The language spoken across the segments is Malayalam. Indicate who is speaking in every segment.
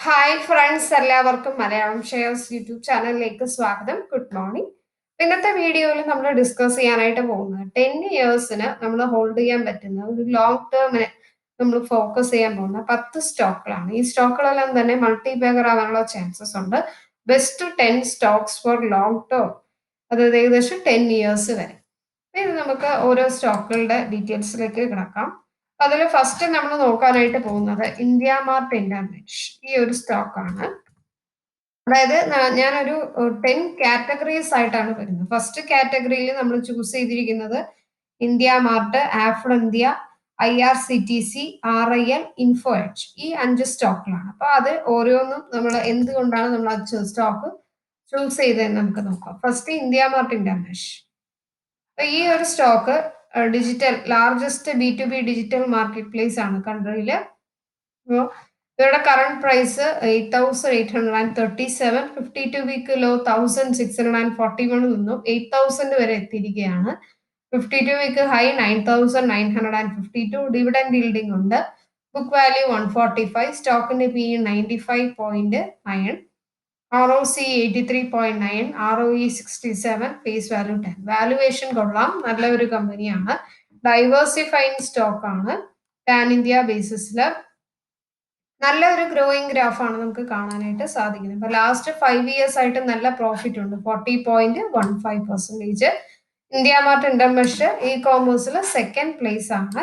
Speaker 1: ഹായ് ഫ്രണ്ട്സ്, എല്ലാവർക്കും മലയാളം ഷെയർസ് യൂട്യൂബ് ചാനലിലേക്ക് സ്വാഗതം. Good morning. ഇന്നത്തെ വീഡിയോയിൽ നമ്മൾ ഡിസ്കസ് ചെയ്യാനായിട്ട് പോകുന്നത് 10 ഇയേഴ്സിന് നമ്മൾ ഹോൾഡ് ചെയ്യാൻ പറ്റുന്ന ഒരു ലോങ് ടേമിന് നമ്മൾ ഫോക്കസ് ചെയ്യാൻ പോകുന്ന 10 സ്റ്റോക്കുകളാണ്. ഈ സ്റ്റോക്കുകളെല്ലാം തന്നെ മൾട്ടി ബാഗർ ആവാനുള്ള ചാൻസസ് ഉണ്ട്. Best 10 stocks for long term, അതായത് ഏകദേശം 10 ഇയേഴ്സ് വരെ. ഇത് നമുക്ക് ഓരോ സ്റ്റോക്കുകളുടെ ഡീറ്റെയിൽസിലേക്ക് കിടക്കാം. അതിൽ ഫസ്റ്റ് നമ്മൾ നോക്കാനായിട്ട് പോകുന്നത് ഇന്ത്യ മാർട്ട് ഇന്റർനെറ്റ്, ഈ ഒരു സ്റ്റോക്കാണ്. അതായത് ഞാനൊരു 10 കാറ്റഗറീസ് ആയിട്ടാണ് വരുന്നത്. ഫസ്റ്റ് കാറ്റഗറിയിൽ നമ്മൾ ചൂസ് ചെയ്തിരിക്കുന്നത് IndiaMART, Affle India, IRCTC, RIL, Info Edge, ഈ 5 സ്റ്റോക്കുകളാണ്. അപ്പൊ അത് ഓരോന്നും നമ്മൾ എന്തുകൊണ്ടാണ് നമ്മൾ ആ സ്റ്റോക്ക് ചൂസ് ചെയ്തതെന്ന് നമുക്ക് നോക്കാം. First India mart internet. അപ്പൊ ഈ ഒരു stock digital largest B2B digital market place ആണ് കൺട്രിയില്. അപ്പോൾ ഇവരുടെ കറണ്ട് പ്രൈസ് 8,837, 52 വീക്ക് ലോ 1,641 നിന്നും 8,000 വരെ എത്തിയിരിക്കുകയാണ്. 52 വീക്ക് ഹൈ 9,952. ഡിവിഡൻഡ് yielding ഉണ്ട്. ബുക്ക് വാല്യൂ 145, സ്റ്റോക്കിന്റെ PE 95.9, ROC 83.9, ROE 67, face value 10. Valuation കൊള്ളാം, നല്ല ഒരു കമ്പനിയാണ്. ഡൈവേഴ്സിഫൈങ് സ്റ്റോക്ക് ആണ്. പാൻ ഇന്ത്യ ബേസിസിൽ നല്ല ഒരു ഗ്രോയിങ് ഗ്രാഫാണ് നമുക്ക് കാണാനായിട്ട് സാധിക്കുന്നത്. ഇപ്പൊ ലാസ്റ്റ് 5 ഇയേഴ്സ് ആയിട്ട് നല്ല പ്രോഫിറ്റ് ഉണ്ട്, 40.15%. ഇന്ത്യ മാർട്ട് ഇന്റർനെറ്റ് ഇ കോമേഴ്സിൽ സെക്കൻഡ് പ്ലേസ് ആണ്.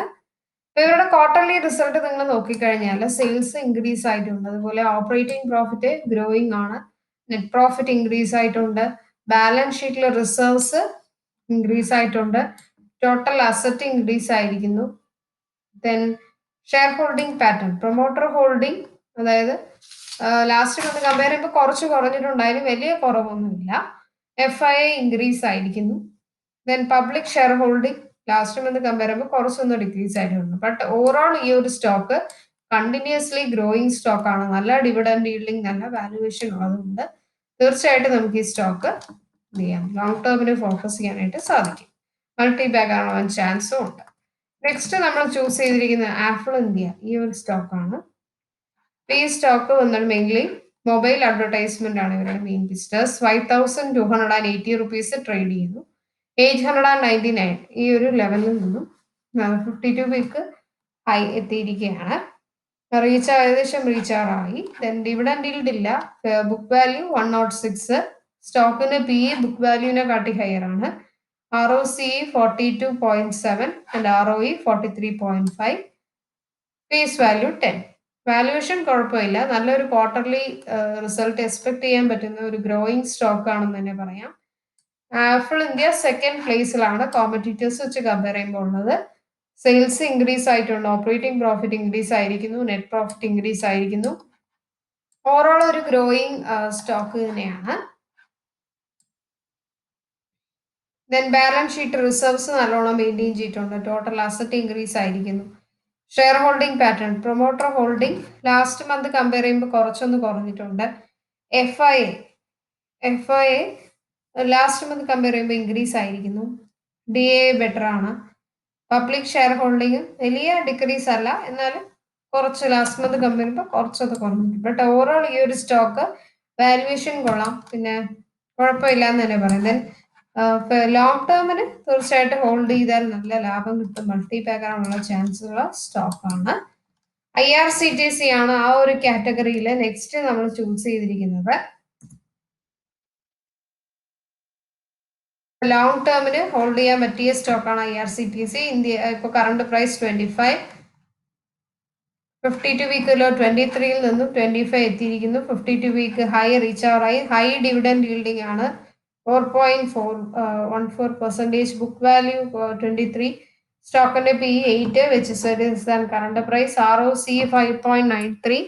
Speaker 1: ഇപ്പൊ ഇവരുടെ ക്വാർട്ടർലി റിസൾട്ട് നിങ്ങൾ നോക്കിക്കഴിഞ്ഞാൽ സെയിൽസ് ഇൻക്രീസ് ആയിട്ടുണ്ട്, അതുപോലെ ഓപ്പറേറ്റിംഗ് പ്രോഫിറ്റ് ഗ്രോയിങ് ആണ്, നെറ്റ് പ്രോഫിറ്റ് ഇൻക്രീസ് ആയിട്ടുണ്ട്, ബാലൻസ് ഷീറ്റിൽ റിസർവ്സ് ഇൻക്രീസ് ആയിട്ടുണ്ട്, ടോട്ടൽ അസറ്റ് ഇൻക്രീസ് ആയിരിക്കുന്നു. Then share holding pattern, promoter holding, അതായത് ലാസ്റ്റ് കൊണ്ട് കമ്പയർ ചെയ്യുമ്പോൾ കുറച്ച് കുറഞ്ഞിട്ടുണ്ടായാലും വലിയ കുറവൊന്നുമില്ല. FII ഇൻക്രീസ് ആയിരിക്കുന്നു. Then public share holding last month compare ചെയ്യുമ്പോൾ കുറച്ചൊന്ന് ഡിക്രീസ് ആയിട്ടുണ്ട്. ബട്ട് ഓവറോൾ ഈ ഒരു സ്റ്റോക്ക് കണ്ടിന്യൂസ്ലി ഗ്രോയിങ് സ്റ്റോക്ക് ആണ്. നല്ല ഡിവിഡൻഡ് yielding, നല്ല വാല്യുവേഷൻ ഉള്ളതുകൊണ്ട് തീർച്ചയായിട്ടും നമുക്ക് ഈ സ്റ്റോക്ക് എന്ത് ചെയ്യാം, ലോങ് ടേമിന് ഫോക്കസ് ചെയ്യാനായിട്ട് സാധിക്കും. മൾട്ടി ബാഗ് ആവാൻ ചാൻസും ഉണ്ട്. നെക്സ്റ്റ് നമ്മൾ ചൂസ് ചെയ്തിരിക്കുന്ന ആഫ്രിൻ ഇന്ത്യ, ഈ ഒരു സ്റ്റോക്കാണ്. ഈ സ്റ്റോക്ക് വന്നിട്ട് മെയിൻലി മൊബൈൽ അഡ്വർടൈസ്മെന്റ് ആണ് ഇവരുടെ മെയിൻ ബിസിനസ്. 5,280 റുപ്പീസ് ട്രേഡ് ചെയ്യുന്നു. 899 ഈ ഒരു ലെവലിൽ നിന്നും 52 വീക്ക് ഹൈ എത്തിയിരിക്കുകയാണ്. ഏകദേശം റീച്ചാറായി. ദെൻ ഡിവിഡൻഡ് yield ഇല്ല. ബുക്ക് വാല്യൂ 106, സ്റ്റോക്കിന്റെ PE ബുക്ക് വാല്യൂവിനെ കാട്ടി ഹയർ ആണ്. ROC 42.7 and ROE 43.5, face value 10. Valuation കുഴപ്പമില്ല, നല്ലൊരു ക്വാർട്ടർലി റിസൾട്ട് എക്സ്പെക്ട് ചെയ്യാൻ പറ്റുന്ന ഒരു ഗ്രോയിങ് സ്റ്റോക്ക് ആണെന്ന് തന്നെ പറയാം. ആഫ്രിൻ ഇന്ത്യ സെക്കൻഡ് പ്ലേസിലാണ് കോമ്പറ്റീറ്റേഴ്സ് വെച്ച് കമ്പയർ ചെയ്യുമ്പോൾ ഉള്ളത്. സെയിൽസ് ഇൻക്രീസ് ആയിട്ടുണ്ട്, ഓപ്പറേറ്റിംഗ് പ്രോഫിറ്റ് ഇൻക്രീസ് ആയിരിക്കുന്നു, നെറ്റ് പ്രോഫിറ്റ് ഇൻക്രീസ് ആയിരിക്കുന്നു. ഓവറോൾ ഒരു ഗ്രോയിങ് സ്റ്റോക്ക് തന്നെയാണ്. ദെൻ ബാലൻസ് ഷീറ്റ് റിസർവ്സ് നല്ലോണം മെയിൻറ്റെയിൻ ചെയ്തിട്ടുണ്ട്, ടോട്ടൽ അസറ്റ് ഇൻക്രീസ് ആയിരിക്കുന്നു. Share holding pattern, promoter holding last month compare ചെയ്യുമ്പോൾ കുറച്ചൊന്ന് കുറഞ്ഞിട്ടുണ്ട്. FIA ലാസ്റ്റ് മന്ത് കമ്പയർ ചെയ്യുമ്പോൾ ഇൻക്രീസ് ആയിരിക്കുന്നു. DA ബെറ്റർ ആണ്. പബ്ലിക് ഷെയർ ഹോൾഡിംഗ് വലിയ ഡിക്രീസ് അല്ല, എന്നാലും കുറച്ച് ലാസ്റ്റ് മന്ത് കമ്പയർ ചെയ്യുമ്പോൾ കുറച്ചൊക്കെ കുറഞ്ഞിട്ടുണ്ട്. ബട്ട് ഓവറോൾ ഈ ഒരു സ്റ്റോക്ക് വാല്യുവേഷൻ കൊള്ളാം, പിന്നെ കുഴപ്പമില്ല എന്ന് തന്നെ പറയാം. ദെൻ ലോങ് ടേമിന് തീർച്ചയായിട്ടും ഹോൾഡ് ചെയ്താൽ നല്ല ലാഭം കിട്ടും, മൾട്ടി ബാഗ് ആണുള്ള ചാൻസ് ഉള്ള സ്റ്റോക്കാണ്. IRCTC ആണ് ആ ഒരു കാറ്റഗറിയിൽ നെക്സ്റ്റ് നമ്മൾ ചൂസ് ചെയ്തിരിക്കുന്നത്. ലോങ് ടേമിന് ഹോൾഡ് ചെയ്യാൻ പറ്റിയ സ്റ്റോക്കാണ് IRCTC. ഇന്ത്യ ഇപ്പോൾ കറണ്ട് പ്രൈസ് 25, 52 വീക്ക് ലോ 23ൽ നിന്നും 25 എത്തിയിരിക്കുന്നു. 52 വീക്ക് ഹൈ റീച്ചാറായി. ഹൈ ഡിവിഡൻഡ് yielding ആണ്, 4.14%. ബുക്ക് വാല്യൂ 23, സ്റ്റോക്കിന്റെ PE 8 which is less than current price. ROC 5.93,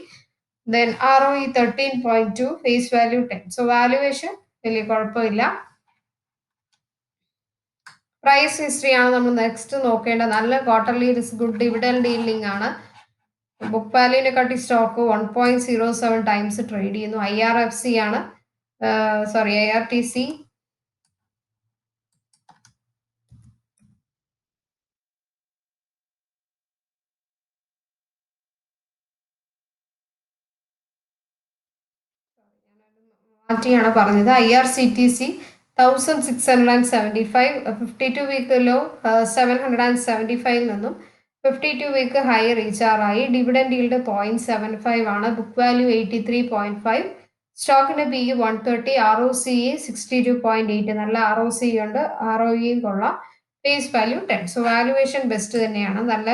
Speaker 1: then ROE 13.2, ഫേസ് വാല്യൂ 10. സോ വാല്യുവേഷൻ വലിയ കുഴപ്പമില്ല. പ്രൈസ് ഹിസ്റ്ററി ആണ് നമ്മൾ നെക്സ്റ്റ് നോക്കേണ്ടത്. നല്ല ക്വാർട്ടർലി ഗുഡ് ഡിവിഡൻഡ് yielding ആണ്. ബുക്ക് വാല്യൂവിനെക്കാട്ടി സ്റ്റോക്ക് 1.07 ടൈംസ് ട്രേഡ് ചെയ്യുന്നു. IRTC മാറ്റിയാണ് പറഞ്ഞത്. IRCTC 1675, 52 വീക്ക് ലോ 775 നിന്നും 52 വീക്ക് ഹൈ റീച്ച് ആറായി. ഡിവിഡൻഡ് ഈൽഡ് 0.75 ആണ്. Book value 83.5. സ്റ്റോക്കിന്റെ PE 130, ROCE 62.8. നല്ല ROCE ഉണ്ട്, ROEയും കൊള്ളാം. Face value 10. So valuation best തന്നെയാണ്, നല്ല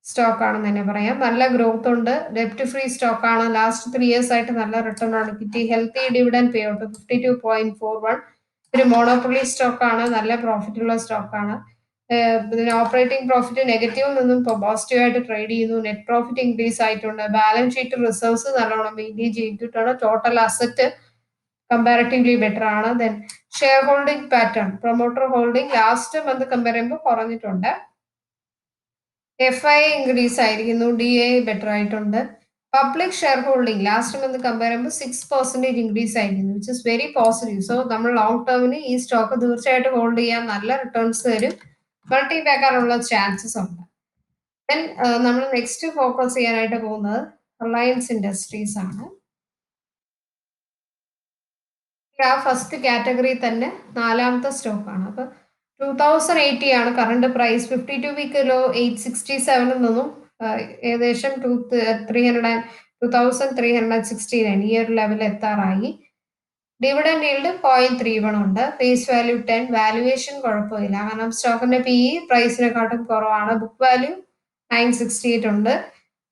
Speaker 1: സ്റ്റോക്ക് ആണെന്ന് തന്നെ പറയാം. നല്ല ഗ്രോത്ത് ഉണ്ട്, ഡെപ്റ്റ് ഫ്രീ സ്റ്റോക്ക് ആണ്. ലാസ്റ്റ് 3 ഇയേഴ്സ് ആയിട്ട് നല്ല റിട്ടേൺ ആണ് കിട്ടി. Healthy dividend pay out 52.41. ഒരു മോണോപ്പൊളി സ്റ്റോക്ക് ആണ്, നല്ല പ്രോഫിറ്റ് ഉള്ള സ്റ്റോക്ക് ആണ്. ഇതിന് ഓപ്പറേറ്റിംഗ് പ്രോഫിറ്റ് നെഗറ്റീവ് നിന്നും പോസിറ്റീവ് ആയിട്ട് ട്രേഡ് ചെയ്യുന്നു. നെറ്റ് പ്രോഫിറ്റ് ഇൻക്രീസ് ആയിട്ടുണ്ട്. ബാലൻസ് ഷീറ്റ് റിസർവ്സ് നല്ലോണം മെയിൻറ്റെയിൻ ചെയ്തിട്ടുണ്ട്. ടോട്ടൽ അസറ്റ് കമ്പാരിറ്റീവ്ലി ബെറ്റർ ആണ്. Then share holding pattern, promoter holding last month compare ചെയ്യുമ്പോൾ കുറഞ്ഞിട്ടുണ്ട്. FI ഇൻക്രീസ് ആയിരിക്കുന്നു. DA ബെറ്റർ ആയിട്ടുണ്ട്. Public share holding last month compare ചെയ്യുമ്പോൾ 6% ഇൻക്രീസ് ആയിരിക്കുന്നു, which is very positive. So നമ്മൾ ലോങ് ടേമിന് ഈ സ്റ്റോക്ക് തീർച്ചയായിട്ടും ഹോൾഡ് ചെയ്യാൻ, നല്ല റിട്ടേൺസ് തരും, മൾട്ടി ബാക്കാനുള്ള ചാൻസസ് ഉണ്ട്. ദെൻ നമ്മൾ നെക്സ്റ്റ് ഫോക്കസ് ചെയ്യാനായിട്ട് പോകുന്നത് റിലയൻസ് ഇൻഡസ്ട്രീസ് ആണ്. ആ ഫസ്റ്റ് കാറ്റഗറി തന്നെ നാലാമത്തെ സ്റ്റോക്കാണ്. അപ്പൊ 2080 ആണ് കറണ്ട് പ്രൈസ്. 52 വീക്ക് ലോ 867 നിന്നും ഏകദേശം 2369 ഈ ഒരു ലെവൽ എത്താറായി. ഡിവിഡൻഡ് ഈൽഡ് 0.31 ഉണ്ട്. Face value 10. വാല്യുവേഷൻ കുഴപ്പമില്ല, കാരണം സ്റ്റോക്കിന്റെ PE പ്രൈസിനെക്കാട്ടും കുറവാണ്. ബുക്ക് വാല്യൂ 968 ഉണ്ട്.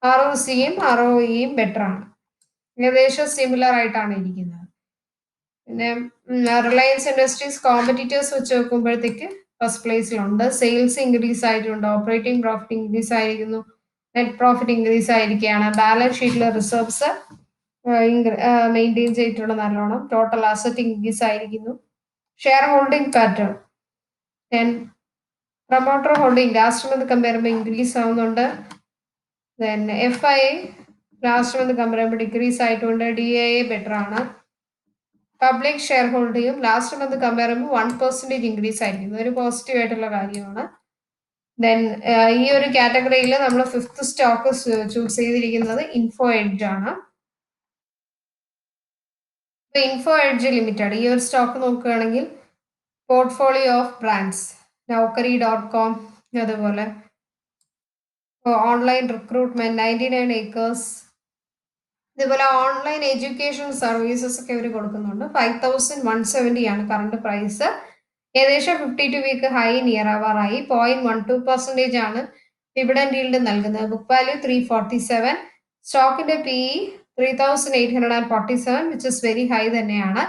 Speaker 1: ROCയും ROEയും ബെറ്റർ ആണ്, ഏകദേശം സിമിലർ ആയിട്ടാണ് ഇരിക്കുന്നത്. പിന്നെ റിലയൻസ് ഇൻഡസ്ട്രീസ് കോമ്പറ്റീറ്റേഴ്സ് വെച്ച് നോക്കുമ്പോഴത്തേക്ക് ഫസ്റ്റ് പ്ലേസിലുണ്ട്. സെയിൽസ് ഇൻക്രീസ് ആയിട്ടുണ്ട്, ഓപ്പറേറ്റിംഗ് പ്രോഫിറ്റ് ഇൻക്രീസ് ആയിരിക്കുന്നു, നെറ്റ് പ്രോഫിറ്റ് ഇൻക്രീസ് ആയിരിക്കുകയാണ്. ബാലൻസ് ഷീറ്റിലെ റിസർവ്സ് മെയിൻറ്റെയിൻ ചെയ്തിട്ടുള്ള നല്ലോണം. ടോട്ടൽ അസറ്റ് ഇൻക്രീസ് ആയിരിക്കുന്നു. Share holding pattern, promoter holding last month compare ചെയ്യുമ്പോൾ ഇൻക്രീസ് ആവുന്നുണ്ട്. Then FI last month compare ചെയ്യുമ്പോൾ ഡിക്രീസ് ആയിട്ടുണ്ട്. DA ബെറ്റർ ആണ്. പബ്ലിക് ഷെയർ ഹോൾഡിംഗും ലാസ്റ്റ് മന്ത് കമ്പയർ ചെയ്യുമ്പോൾ 1% ഇൻക്രീസ് ആയിരിക്കുന്നു, ഒരു പോസിറ്റീവ് ആയിട്ടുള്ള കാര്യമാണ്. ദെൻ ഈ ഒരു കാറ്റഗറിയിൽ നമ്മൾ ഫിഫ്ത്ത് സ്റ്റോക്ക് ചൂസ് ചെയ്തിരിക്കുന്നത് ഇൻഫോ എഡ്ജ് ആണ്. ഇൻഫോ എഡ്ജ് ലിമിറ്റഡ് ഈ ഒരു സ്റ്റോക്ക് നോക്കുകയാണെങ്കിൽ പോർട്ട്ഫോളിയോ ഓഫ് ബ്രാൻഡ്സ്, Naukri.com, അതുപോലെ ഓൺലൈൻ റിക്രൂട്ട്മെന്റ് 99 acres, ഇതുപോലെ ഓൺലൈൻ എഡ്യൂക്കേഷൻ സർവീസസ് ഒക്കെ ഇവർ കൊടുക്കുന്നുണ്ട്. 5170 ആണ് കറണ്ട് പ്രൈസ്. ഏകദേശം 52 വീക്ക് ഹൈ നിയർ ആവാറായി. 0.12% ആണ് ഡിവിഡൻഡ് ഈൽഡ് നൽകുന്നത്. Book value 347. സ്റ്റോക്കിന്റെ PE 3847, which is very high തന്നെയാണ്.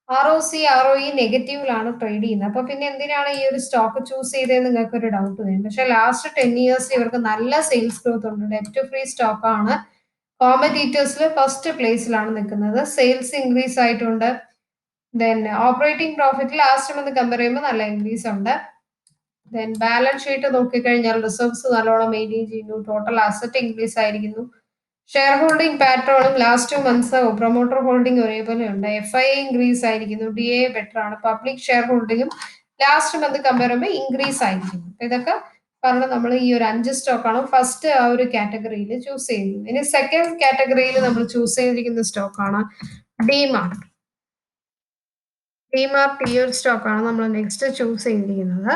Speaker 1: ROE നെഗറ്റീവിലാണ് ട്രേഡ് ചെയ്യുന്നത്. അപ്പൊ പിന്നെ എന്തിനാണ് ഈ ഒരു സ്റ്റോക്ക് ചൂസ് ചെയ്തതെന്ന് നിങ്ങൾക്ക് ഒരു ഡൗട്ട് വരും. പക്ഷെ ലാസ്റ്റ് 10 ഇയേഴ്സ് ഇവർക്ക് നല്ല സെയിൽസ് ഗ്രോത്ത് ഉണ്ട്. ഡെപ്റ്റ് ഫ്രീ സ്റ്റോക്ക് ആണ്. കോമ്പറ്റീറ്റേഴ്സിൽ ഫസ്റ്റ് പ്ലേസിലാണ് നിൽക്കുന്നത്. സെയിൽസ് ഇൻക്രീസ് ആയിട്ടുണ്ട്. Then operating profit last month compare ചെയ്യുമ്പോൾ നല്ല ഇൻക്രീസ് ഉണ്ട്. ദെൻ ബാലൻസ് ഷീറ്റ് നോക്കിക്കഴിഞ്ഞാൽ റിസർവ്സ് നല്ലോണം മെയിൻറ്റെയിൻ ചെയ്യുന്നു. ടോട്ടൽ അസറ്റ് ഇൻക്രീസ് ആയിരിക്കുന്നു. ഷെയർ ഹോൾഡിംഗ് പാറ്റേണും ലാസ്റ്റ് 2 months പ്രൊമോട്ടർ ഹോൾഡിംഗ് ഒരേപോലെ ഉണ്ട്. FI ഇൻക്രീസ് ആയിരിക്കുന്നു. DA ബെറ്റർ ആണ്. പബ്ലിക് ഷെയർ ഹോൾഡിംഗും ലാസ്റ്റ് മന്ത് കമ്പയർ ചെയ്യുമ്പോൾ ഇൻക്രീസ് ആയിരിക്കുന്നു. ഇതൊക്കെ പറഞ്ഞ് നമ്മൾ ഈ ഒരു 5 സ്റ്റോക്കാണ് ഫസ്റ്റ് ആ ഒരു കാറ്റഗറിയിൽ ചൂസ് ചെയ്യുന്നത്. ഇനി സെക്കൻഡ് കാറ്റഗറിയിൽ നമ്മൾ ചൂസ് ചെയ്തിരിക്കുന്ന സ്റ്റോക്കാണ് ഡിമാർട്ട്. ഡിമാർട്ട് ഈ ഒരു സ്റ്റോക്കാണ് നമ്മൾ നെക്സ്റ്റ് ചൂസ് ചെയ്തിരിക്കുന്നത്.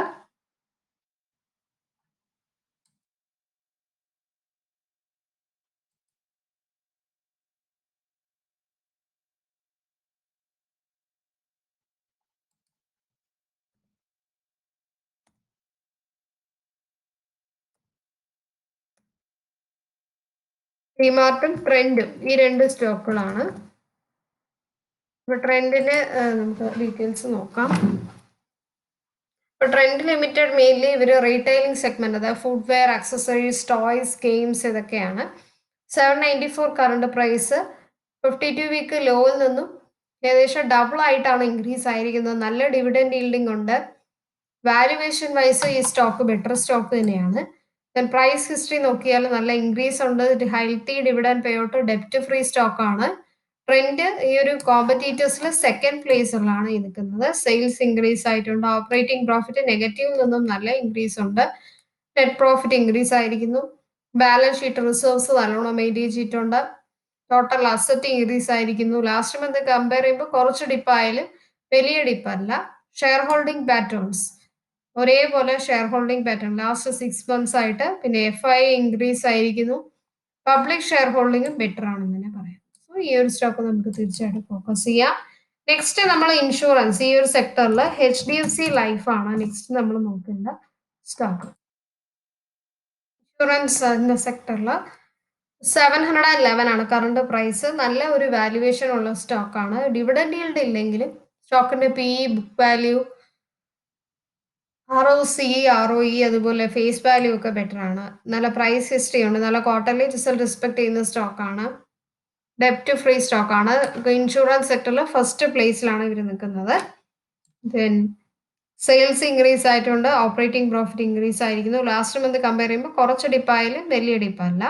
Speaker 1: ഡിമാർട്ടും ട്രെൻഡും ഈ രണ്ട് സ്റ്റോക്കുകളാണ്. ട്രെൻഡിന് നമുക്ക് ഡീറ്റെയിൽസ് നോക്കാം. ട്രെൻഡ് ലിമിറ്റഡ് മെയിൻലി ഇവർ റീറ്റെയിലിംഗ് സെഗ്മെന്റ്, അതായത് ഫുഡ്വെയർ, ആക്സസറീസ്, ടോയ്സ്, ഗെയിംസ് ഇതൊക്കെയാണ്. 794 കറണ്ട് പ്രൈസ്. 52 വീക്ക് ലോയിൽ നിന്നും ഏകദേശം ഡബിൾ ആയിട്ടാണ് ഇൻക്രീസ് ആയിരിക്കുന്നത്. നല്ല ഡിവിഡൻഡ് ഈൽഡിംഗ് ഉണ്ട്. വാല്യുവേഷൻ വൈസ് ഈ സ്റ്റോക്ക് ബെറ്റർ സ്റ്റോക്ക് തന്നെയാണ്. പ്രൈസ് ഹിസ്റ്ററി നോക്കിയാൽ നല്ല ഇൻക്രീസ് ഉണ്ട്. ഹെൽത്തി ഡിവിഡൻഡ് പേ ഔട്ട്, ഡെപ്റ്റ് ഫ്രീ സ്റ്റോക്ക് ആണ്. ട്രെൻഡ് ഈ ഒരു കോമ്പറ്റീറ്റേഴ്സിൽ സെക്കൻഡ് പ്ലേസിലാണ് നിൽക്കുന്നത്. സെയിൽസ് ഇൻക്രീസ് ആയിട്ടുണ്ട്. ഓപ്പറേറ്റിംഗ് പ്രോഫിറ്റ് നെഗറ്റീവ് നിന്നും നല്ല ഇൻക്രീസ് ഉണ്ട്. നെറ്റ് പ്രോഫിറ്റ് ഇൻക്രീസ് ആയിരിക്കുന്നു. ബാലൻസ് ഷീറ്റ് റിസർവ്സ് നല്ലോണം മെയിൻറ്റെയിൻ ചെയ്തിട്ടുണ്ട്. ടോട്ടൽ അസറ്റ് ഇൻക്രീസ് ആയിരിക്കുന്നു. ലാസ്റ്റ് മന്ത് കമ്പയർ ചെയ്യുമ്പോൾ കുറച്ച് ഡിപ്പായാലും വലിയ ഡിപ്പല്ല. ഷെയർ ഹോൾഡിംഗ് പാറ്റേൺസ് ഒരേപോലെ share holding pattern last 6 months ആയിട്ട്. പിന്നെ FI ഇൻക്രീസ് ആയിരിക്കുന്നു. പബ്ലിക് ഷെയർ ഹോൾഡിംഗും ബെറ്റർ ആണെന്ന് തന്നെ പറയാം. സോ ഈ ഒരു സ്റ്റോക്ക് നമുക്ക് തീർച്ചയായിട്ടും ഫോക്കസ് ചെയ്യാം. നെക്സ്റ്റ് നമ്മൾ ഇൻഷുറൻസ് ഈ ഒരു സെക്ടറിൽ HDFC ലൈഫ് ആണ് നെക്സ്റ്റ് നമ്മൾ നോക്കേണ്ട സ്റ്റോക്ക്. ഇൻഷുറൻസ് എന്ന സെക്ടറിൽ 711 ആണ് കറണ്ട് പ്രൈസ്. നല്ല ഒരു വാല്യുവേഷൻ ഉള്ള സ്റ്റോക്കാണ്. ഡിവിഡൻഡ് ഈൽഡ് ഇല്ലെങ്കിലും സ്റ്റോക്കിന്റെ PE, book value, ROC, ROE അതുപോലെ ഫേസ് വാല്യൂ ഒക്കെ ബെറ്റർ ആണ്. നല്ല പ്രൈസ് ഹിസ്റ്ററി ഉണ്ട്. നല്ല ക്വാർട്ടർലി റിസൾട്ട് റെസ്പെക്ട് ചെയ്യുന്ന സ്റ്റോക്കാണ്. ഡെപ്റ്റ് ഫ്രീ സ്റ്റോക്കാണ്. ഇൻഷുറൻസ് സെക്ടറിൽ ഫസ്റ്റ് പ്ലേസിലാണ് ഇവർ നിൽക്കുന്നത്. ദെൻ സെയിൽസ് ഇൻക്രീസ് ആയിട്ടുണ്ട്. ഓപ്പറേറ്റിംഗ് പ്രോഫിറ്റ് ഇൻക്രീസ് ആയിരിക്കുന്നു. ലാസ്റ്റ് മന്ത് കമ്പയർ ചെയ്യുമ്പോൾ കുറച്ച് ഡിപ്പായാലും വലിയ ഡിപ്പല്ല.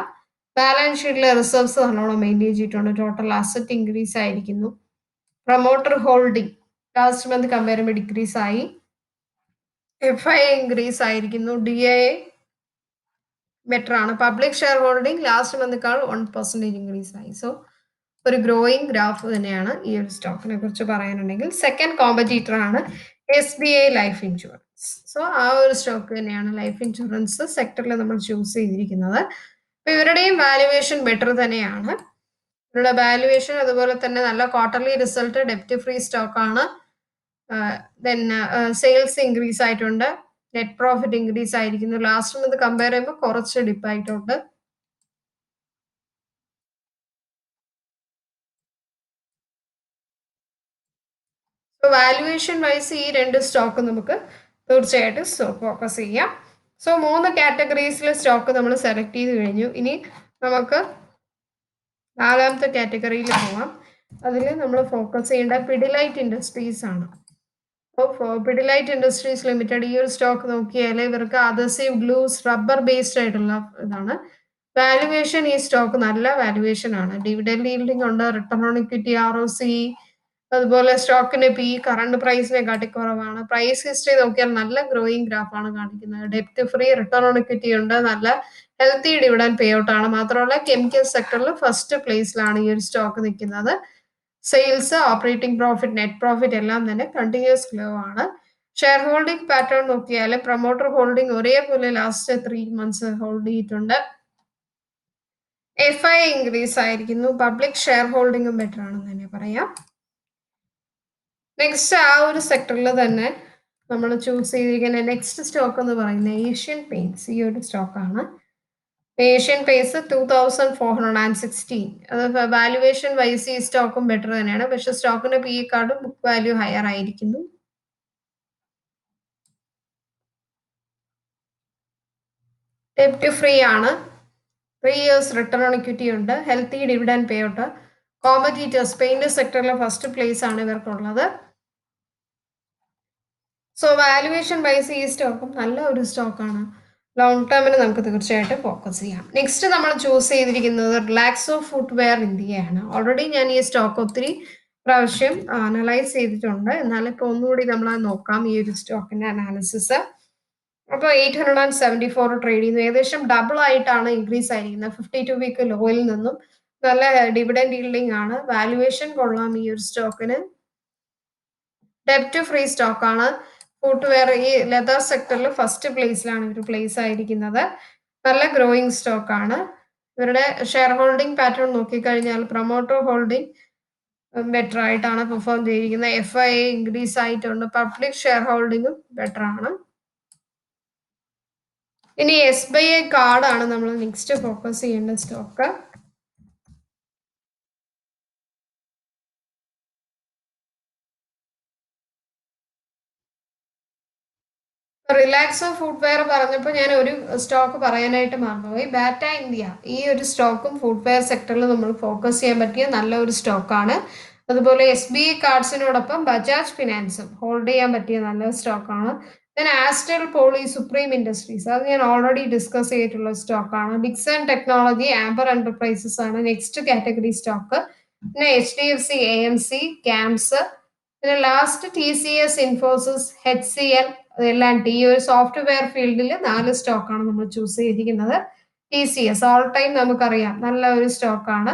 Speaker 1: ബാലൻസ് ഷീറ്റിലെ റിസർവ്സ് നല്ലോണം മെയിൻറ്റെയിൻ ചെയ്തിട്ടുണ്ട്. ടോട്ടൽ അസറ്റ് ഇൻക്രീസ് ആയിരിക്കുന്നു. Promoter holding last month compare ചെയ്യുമ്പോൾ ഡിക്രീസ് ആയി. FI ഇൻക്രീസ് ആയിരിക്കുന്നു. DA ബെറ്റർ ആണ്. പബ്ലിക് ഷെയർ ഹോൾഡിംഗ് ലാസ്റ്റ് മന്തിക്കാൾ 1% ഇൻക്രീസ് ആയി. സോ ഒരു ഗ്രോയിങ് ഗ്രാഫ് തന്നെയാണ് ഈ ഒരു സ്റ്റോക്കിനെ കുറിച്ച് പറയാനുണ്ടെങ്കിൽ. സെക്കൻഡ് കോമ്പറ്റീറ്റർ ആണ് SBI ലൈഫ് ഇൻഷുറൻസ്. സോ ആ ഒരു സ്റ്റോക്ക് തന്നെയാണ് ലൈഫ് ഇൻഷുറൻസ് സെക്ടറിൽ നമ്മൾ ചൂസ് ചെയ്തിരിക്കുന്നത്. അപ്പൊ ഇവരുടെയും വാല്യുവേഷൻ ബെറ്റർ തന്നെയാണ്. ഇവരുടെ വാല്യുവേഷൻ അതുപോലെ തന്നെ നല്ല ക്വാർട്ടർലി റിസൾട്ട്, ഡെപ്റ്റ് ഫ്രീ സ്റ്റോക്കാണ്. ദെൻ സെയിൽസ് ഇൻക്രീസ് ആയിട്ടുണ്ട്. നെറ്റ് പ്രോഫിറ്റ് ഇൻക്രീസ് ആയിരിക്കുന്നു. ലാസ്റ്റ് മന്ത് കമ്പയർ ചെയ്യുമ്പോൾ കുറച്ച് ഡിപ്പായിട്ടുണ്ട്. വാല്യുവേഷൻ വൈസ് ഈ രണ്ട് സ്റ്റോക്ക് നമുക്ക് തീർച്ചയായിട്ടും ഫോക്കസ് ചെയ്യാം. സോ 3 കാറ്റഗറീസിലെ സ്റ്റോക്ക് നമ്മൾ സെലക്ട് ചെയ്ത് കഴിഞ്ഞു. ഇനി നമുക്ക് 4ാമത്തെ കാറ്റഗറിയിൽ പോവാം. അതിൽ നമ്മൾ ഫോക്കസ് ചെയ്യേണ്ട പിഡിലൈറ്റ് ഇൻഡസ്ട്രീസ് ആണ്. അപ്പോൾ പിഡിലൈറ്റ് ഇൻഡസ്ട്രീസ് ലിമിറ്റഡ് ഈ ഒരു സ്റ്റോക്ക് നോക്കിയാൽ ഇവർക്ക് അദസീവ് ഗ്ലൂസ് റബ്ബർ ബേസ്ഡ് ആയിട്ടുള്ള ഇതാണ്. വാല്യുവേഷൻ ഈ സ്റ്റോക്ക് നല്ല വാല്യുവേഷൻ ആണ്. ഡിവിഡൻഡ് ഈൽഡിംഗ് ഉണ്ട്. റിട്ടേൺ ഓൺ ഇക്വിറ്റി, ROC അതുപോലെ സ്റ്റോക്കിന്റെ PE കറണ്ട് പ്രൈസിനെ കാട്ടി കുറവാണ്. പ്രൈസ് ഹിസ്റ്ററി നോക്കിയാൽ നല്ല ഗ്രോയിങ് ഗ്രാഫാണ് കാണിക്കുന്നത്. ഡെപ്റ്റ് ഫ്രീ, റിട്ടേൺ ഓൺ ഇക്വിറ്റി ഉണ്ട്. നല്ല ഹെൽത്തി ഡിവിഡൻഡ് പേ ഔട്ട് ആണ്. മാത്രമല്ല കെമിക്കൽ സെക്ടറിൽ ഫസ്റ്റ് പ്ലേസിലാണ് ഈ ഒരു സ്റ്റോക്ക് നിൽക്കുന്നത്. Sales, operating profit, net profit എല്ലാം തന്നെ കണ്ടിന്യൂസ് ഗ്ലോ ആണ്. ഷെയർ ഹോൾഡിംഗ് പാറ്റേൺ നോക്കിയാൽ പ്രൊമോട്ടർ ഹോൾഡിംഗ് ഒരേപോലെ ലാസ്റ്റ് 3 months ഹോൾഡ് ചെയ്തിട്ടുണ്ട്. FI ഇൻക്രീസ് ആയിരിക്കുന്നു. പബ്ലിക് ഷെയർ ഹോൾഡിംഗും ബെറ്റർ ആണെന്ന് തന്നെ പറയാം. നെക്സ്റ്റ് ആ ഒരു സെക്ടറിൽ തന്നെ നമ്മൾ ചൂസ് ചെയ്തിരിക്കുന്ന നെക്സ്റ്റ് സ്റ്റോക്ക് എന്ന് പറയുന്നത് ഏഷ്യൻ പെയിന്റ്സ് ഈ ഒരു സ്റ്റോക്കാണ്. Asian Paints 2416. അത് വാല്യുവേഷൻ വൈസ് ഈ സ്റ്റോക്കും ബെറ്റർ തന്നെയാണ്. പക്ഷെ സ്റ്റോക്കിന്റെ PE കാർഡും ബുക്ക് വാല്യൂ ഹയർ ആയിരിക്കുന്നു. ഡെപ്റ്റ് ഫ്രീ ആണ്. 3 years റിട്ടേൺ ഓൺ ഇക്വിറ്റി ഉണ്ട്. Healthy dividend pay out. Competitors paint സെക്ടറിലെ ഫസ്റ്റ് പ്ലേസ് ആണ് ഇവർക്കുള്ളത്. സോ വാല്യുവേഷൻ വൈസ് ഈ സ്റ്റോക്കും നല്ല ഒരു സ്റ്റോക്കാണ്. ലോങ് ടേമിന് നമുക്ക് തീർച്ചയായിട്ടും ഫോക്കസ് ചെയ്യാം. നെക്സ്റ്റ് നമ്മൾ ചൂസ് ചെയ്തിരിക്കുന്നത് റിലാക്സോ ഫുട്വെയർ ഇന്ത്യയാണ്. ഓൾറെഡി ഞാൻ ഈ സ്റ്റോക്ക് ഒത്തിരി പ്രാവശ്യം അനലൈസ് ചെയ്തിട്ടുണ്ട്. എന്നാൽ ഇപ്പോൾ ഒന്നുകൂടി നമ്മൾ നോക്കാം ഈ ഒരു സ്റ്റോക്കിന്റെ അനാലിസിസ്. അപ്പോൾ 874 ട്രേഡ് ചെയ്യുന്നു. ഏകദേശം ഡബിൾ ആയിട്ടാണ് ഇൻക്രീസ് ആയിരിക്കുന്നത്. 52 വീക്ക് ലോയിൽ നിന്നും നല്ല ഡിവിഡൻഡ് ഈൽഡിംഗ് ആണ്. വാല്യുവേഷൻ കൊള്ളാം ഈ ഒരു സ്റ്റോക്കിന്. ഡെപ്റ്റ് ഫ്രീ സ്റ്റോക്കാണ്. ഫുട്വെയർ ഈ ലെതർ സെക്ടറിൽ ഫസ്റ്റ് പ്ലേസിലാണ് ഇവർ പ്ലേസ് ആയിരിക്കുന്നത്. നല്ല ഗ്രോയിങ് സ്റ്റോക്കാണ്. ഇവരുടെ ഷെയർ ഹോൾഡിംഗ് പാറ്റേൺ നോക്കിക്കഴിഞ്ഞാൽ പ്രൊമോട്ടർ ഹോൾഡിംഗ് ബെറ്റർ ആയിട്ടാണ് പെർഫോം ചെയ്തിരിക്കുന്നത്. FI ഇൻക്രീസ് ആയിട്ടുണ്ട്. പബ്ലിക് ഷെയർ ഹോൾഡിംഗും ബെറ്റർ ആണ്. ഇനി SBI കാർഡാണ് നമ്മൾ നെക്സ്റ്റ് ഫോക്കസ് ചെയ്യേണ്ട സ്റ്റോക്ക്. റിലാക്സോ ഫുട്വെയർ പറഞ്ഞപ്പോൾ ഞാൻ ഒരു സ്റ്റോക്ക് പറയാനായിട്ട് മറന്നുപോയി. ബാറ്റ ഇന്ത്യ ഈ ഒരു സ്റ്റോക്കും ഫുട്വെയർ സെക്ടറിൽ നമ്മൾ ഫോക്കസ് ചെയ്യാൻ പറ്റിയ നല്ല ഒരു സ്റ്റോക്കാണ്. അതുപോലെ SBI കാർഡ്സിനോടൊപ്പം ബജാജ് ഫിനാൻസും ഹോൾഡ് ചെയ്യാൻ പറ്റിയ നല്ല സ്റ്റോക്കാണ്. ദെൻ ആസ്റ്റൽ പോളി സുപ്രീം ഇൻഡസ്ട്രീസ് അത് ഞാൻ ഓൾറെഡി ഡിസ്കസ് ചെയ്തിട്ടുള്ള സ്റ്റോക്കാണ്. ഡിക്സൺ ടെക്നോളജി, ആംബർ എന്റർപ്രൈസസ് ആണ് നെക്സ്റ്റ് കാറ്റഗറി സ്റ്റോക്ക്. പിന്നെ HDFC AMC, ക്യാംസ്, പിന്നെ ലാസ്റ്റ് TCS, ഇൻഫോസിസ്, HCL എല്ലാം ഈ ഒരു സോഫ്റ്റ്വെയർ ഫീൽഡിൽ 4 സ്റ്റോക്കാണ് നമ്മൾ ചൂസ് ചെയ്തിരിക്കുന്നത്. TCS ഓൾ ടൈം നമുക്കറിയാം നല്ല ഒരു സ്റ്റോക്കാണ്.